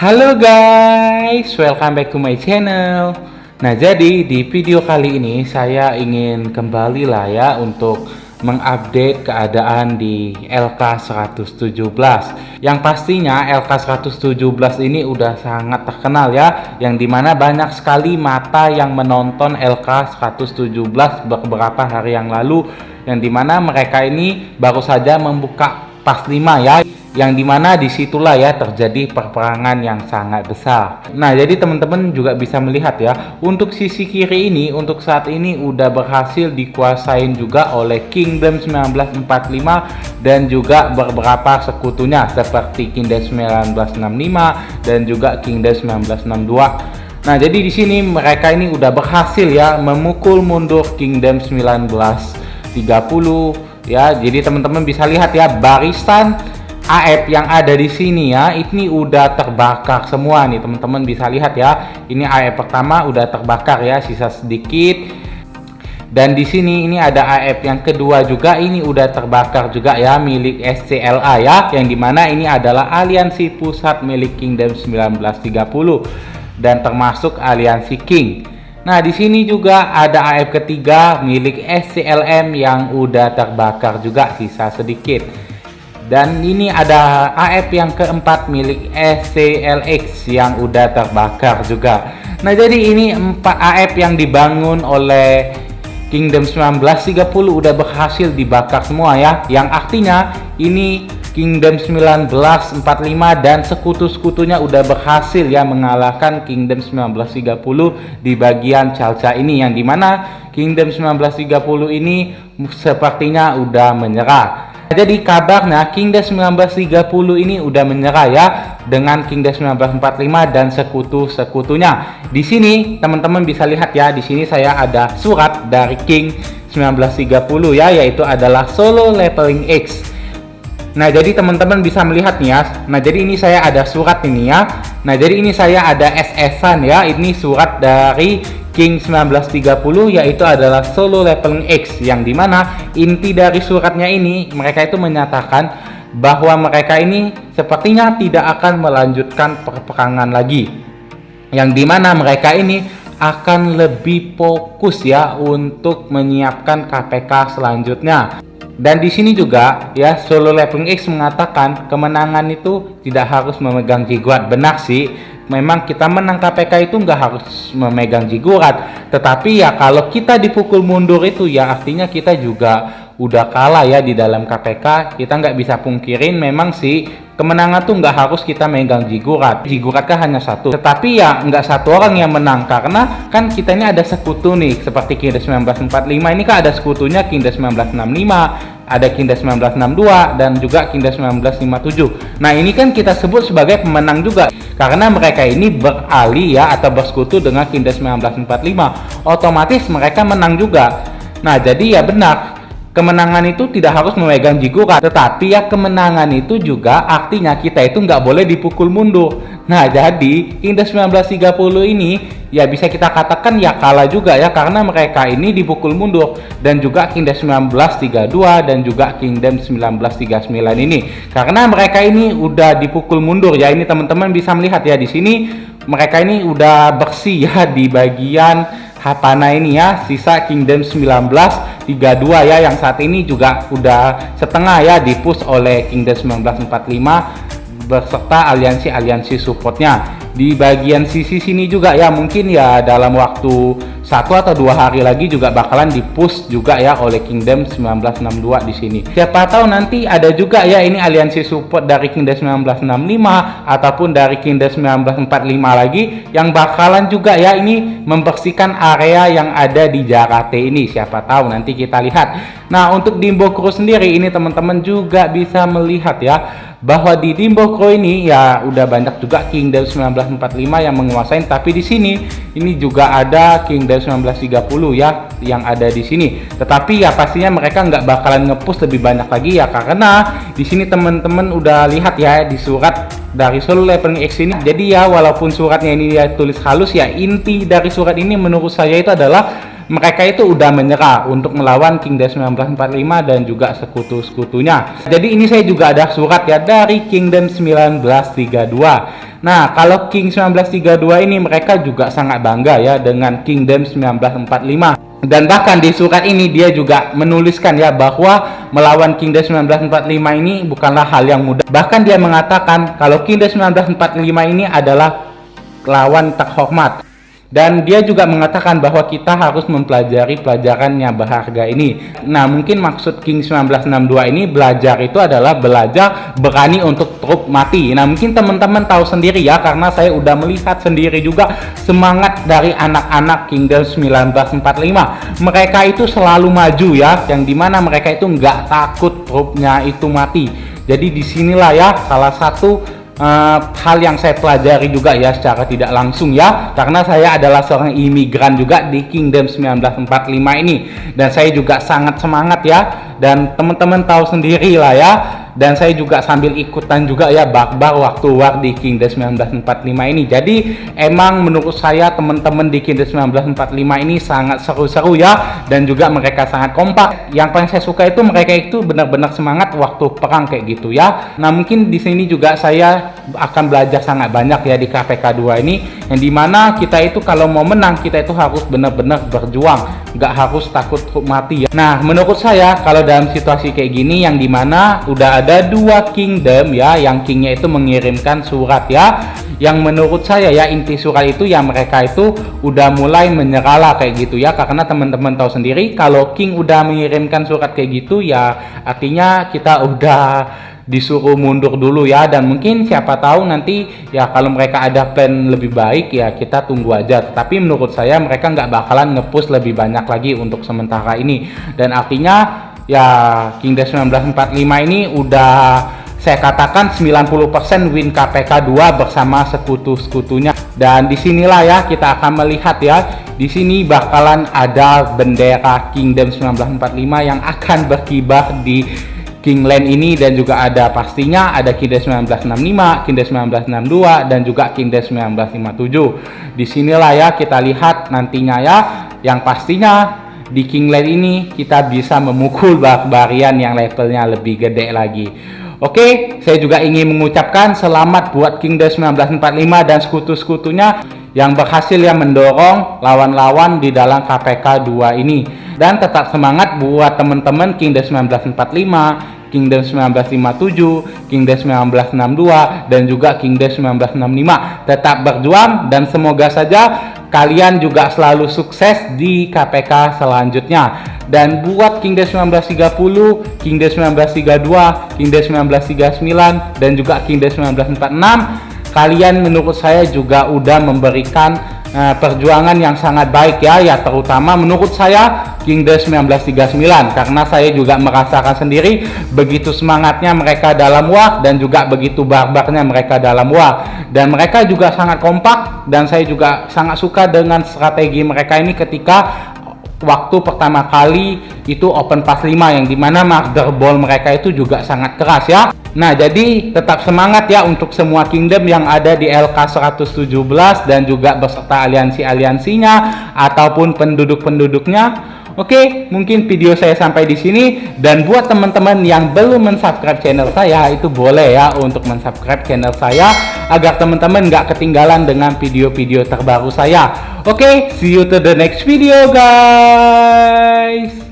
Halo guys, welcome back to my channel. Nah, jadi di video kali ini saya ingin kembali lah ya untuk mengupdate keadaan di LK117. Yang pastinya LK117 ini udah sangat terkenal ya, yang dimana banyak sekali mata yang menonton LK117 beberapa hari yang lalu, yang dimana mereka ini baru saja membuka pas 5 ya, yang dimana disitulah ya terjadi perperangan yang sangat besar. Nah, jadi teman-teman juga bisa melihat ya, untuk sisi kiri ini untuk saat ini udah berhasil dikuasain juga oleh Kingdom 1945 dan juga beberapa sekutunya seperti Kingdom 1965 dan juga Kingdom 1962. Nah, jadi di sini mereka ini udah berhasil ya memukul mundur Kingdom 1930 ya. Jadi teman-teman bisa lihat ya, barisan AF yang ada di sini ya, ini udah terbakar semua nih teman-teman bisa lihat ya. Ini AF pertama udah terbakar ya, sisa sedikit. Dan di sini ini ada AF yang kedua juga, ini udah terbakar juga ya, milik SCLA ya, yang dimana ini adalah aliansi pusat milik Kingdom 1930 dan termasuk aliansi King. Nah, di sini juga ada AF ketiga milik SCLM yang udah terbakar juga, sisa sedikit. Dan ini ada AF yang keempat milik SCLX yang udah terbakar juga. Nah, jadi ini 4 AF yang dibangun oleh Kingdom 1930 udah berhasil dibakar semua ya. Yang artinya ini Kingdom 1945 dan sekutu-sekutunya udah berhasil ya mengalahkan Kingdom 1930 di bagian Calca ini, yang dimana Kingdom 1930 ini sepertinya udah menyerah. Jadi kabarnya Kingdom 1930 ini udah menyerah ya dengan Kingdom 1945 dan sekutu-sekutunya. Di sini teman-teman bisa lihat ya, di sini saya ada surat dari King 1930 ya, yaitu adalah Solo Leveling X. Nah, jadi teman-teman bisa melihat nih ya. Nah, jadi ini saya ada surat ini ya. Nah, jadi ini saya ada SS-an ya. Ini surat dari King 1930 yaitu adalah Solo Leveling X, yang dimana inti dari suratnya ini mereka itu menyatakan bahwa mereka ini sepertinya tidak akan melanjutkan perperangan lagi, yang dimana mereka ini akan lebih fokus ya untuk menyiapkan KPK selanjutnya. Dan di sini juga ya, Solo Leveling X mengatakan kemenangan itu tidak harus memegang jiguat. Benar sih, memang kita menang KPK itu nggak harus memegang jigurat, tetapi ya kalau kita dipukul mundur itu ya artinya kita juga udah kalah ya di dalam KPK. Kita nggak bisa pungkirin memang sih kemenangan tuh nggak harus kita megang jigurat. Jigurat kan hanya satu, tetapi ya nggak satu orang yang menang, karena kan kita ini ada sekutu nih, seperti Kingdom 1945 ini kan ada sekutunya Kingdom 1965, ada Kingdom 1962 dan juga Kingdom 1957. Nah, ini kan kita sebut sebagai pemenang juga karena mereka ini beralih ya atau bersekutu dengan Kingdom 1945, otomatis mereka menang juga. Nah, jadi ya benar, kemenangan itu tidak harus memegang jigurat, tetapi ya kemenangan itu juga artinya kita itu nggak boleh dipukul mundur. Nah, jadi Kingdom 1930 ini ya bisa kita katakan ya kalah juga ya, karena mereka ini dipukul mundur, dan juga Kingdom 1932 dan juga Kingdom 1939 ini karena mereka ini udah dipukul mundur ya. Ini teman-teman bisa melihat ya, di sini mereka ini udah bersih ya di bagian Hapana ini ya, sisa Kingdom 1932 ya, yang saat ini juga udah setengah ya dipush oleh Kingdom 1945 beserta aliansi-aliansi supportnya. Di bagian sisi sini juga ya, mungkin ya dalam waktu 1 atau 2 hari lagi juga bakalan dipush juga ya oleh Kingdom 1962 di sini. Siapa tahu nanti ada juga ya ini aliansi support dari Kingdom 1965 ataupun dari Kingdom 1945 lagi yang bakalan juga ya ini membersihkan area yang ada di Jarate ini. Siapa tahu nanti kita lihat. Nah, untuk Dimbokro sendiri ini teman-teman juga bisa melihat ya bahwa di Dimbokro ini ya udah banyak juga Kingdom 1945 yang menguasai, tapi di sini ini juga ada Kingdom 1930 ya yang ada di sini. Tetapi ya pastinya mereka nggak bakalan nge-push lebih banyak lagi ya, karena di sini teman-teman udah lihat ya di surat dari Solo Leveling X ini. Jadi ya walaupun suratnya ini dia tulis halus ya, inti dari surat ini menurut saya itu adalah mereka itu udah menyerah untuk melawan Kingdom 1945 dan juga sekutu-sekutunya. Jadi ini saya juga ada surat ya dari Kingdom 1932. Nah, kalau King 1932 ini mereka juga sangat bangga ya dengan Kingdom 1945. Dan bahkan di surat ini dia juga menuliskan ya bahwa melawan Kingdom 1945 ini bukanlah hal yang mudah. Bahkan dia mengatakan kalau Kingdom 1945 ini adalah lawan terhormat. Dan dia juga mengatakan bahwa kita harus mempelajari pelajaran yang berharga ini. Nah, mungkin maksud King 1962 ini belajar itu adalah belajar berani untuk trup mati. Nah, mungkin teman-teman tahu sendiri ya, karena saya udah melihat sendiri juga semangat dari anak-anak Kingdom 1945. Mereka itu selalu maju ya, yang dimana mereka itu nggak takut trupnya itu mati. Jadi disinilah ya salah satu hal yang saya pelajari juga ya secara tidak langsung ya, karena saya adalah seorang imigran juga di Kingdom 1945 ini, dan saya juga sangat semangat ya, dan teman-teman tahu sendiri lah ya, dan saya juga sambil ikutan juga ya barbar waktu war di Kingdom 1945 ini. Jadi emang menurut saya teman-teman di Kingdom 1945 ini sangat seru-seru ya, dan juga mereka sangat kompak. Yang paling saya suka itu mereka itu benar-benar semangat waktu perang kayak gitu ya. Nah, mungkin di sini juga saya akan belajar sangat banyak ya di KPK 2 ini, yang dimana kita itu kalau mau menang kita itu harus benar-benar berjuang, nggak harus takut mati ya. Nah, menurut saya kalau dalam situasi kayak gini yang dimana udah ada dua kingdom ya, yang kingnya itu mengirimkan surat ya, yang menurut saya ya inti surat itu ya mereka itu udah mulai menyerah lah kayak gitu ya, karena teman-teman tahu sendiri kalau king udah mengirimkan surat kayak gitu ya artinya kita udah disuruh mundur dulu ya, dan mungkin siapa tahu nanti ya kalau mereka ada plan lebih baik ya kita tunggu aja. Tapi menurut saya mereka nggak bakalan nge-push lebih banyak lagi untuk sementara ini, dan artinya ya Kingdom 1945 ini udah saya katakan 90% win KPK 2 bersama sekutu-sekutunya. Dan disinilah ya kita akan melihat ya, di sini bakalan ada bendera Kingdom 1945 yang akan berkibar di Kingland ini, dan juga ada pastinya ada Kingdom 1965, Kingdom 1962 dan juga Kingdom 1957. Disinilah ya kita lihat nantinya ya, yang pastinya di Kingland ini kita bisa memukul barbarian yang levelnya lebih gede lagi. Oke, saya juga ingin mengucapkan selamat buat Kingdom 1945 dan sekutu-sekutunya yang berhasil ya mendorong lawan-lawan di dalam KPK 2 ini. Dan tetap semangat buat teman-teman Kingdom 1945, Kingdom 1957, Kingdom 1962 dan juga Kingdom 1965. Tetap berjuang dan semoga saja kalian juga selalu sukses di KPK selanjutnya. Dan buat Kingdom 1930, Kingdom 1932, Kingdom 1939 dan juga Kingdom 1946, kalian menurut saya juga udah memberikan perjuangan yang sangat baik ya, terutama menurut saya Kingdom 1939, karena saya juga merasakan sendiri begitu semangatnya mereka dalam war dan juga begitu barbarnya mereka dalam war, dan mereka juga sangat kompak, dan saya juga sangat suka dengan strategi mereka ini ketika waktu pertama kali itu open pass 5, yang dimana murder ball mereka itu juga sangat keras ya. Nah, jadi tetap semangat ya untuk semua kingdom yang ada di LK 117 dan juga beserta aliansi-aliansinya ataupun penduduk-penduduknya. Oke, mungkin video saya sampai di sini, dan buat teman-teman yang belum mensubscribe channel saya itu boleh ya untuk mensubscribe channel saya agar teman-teman nggak ketinggalan dengan video-video terbaru saya. Oke, see you to the next video guys.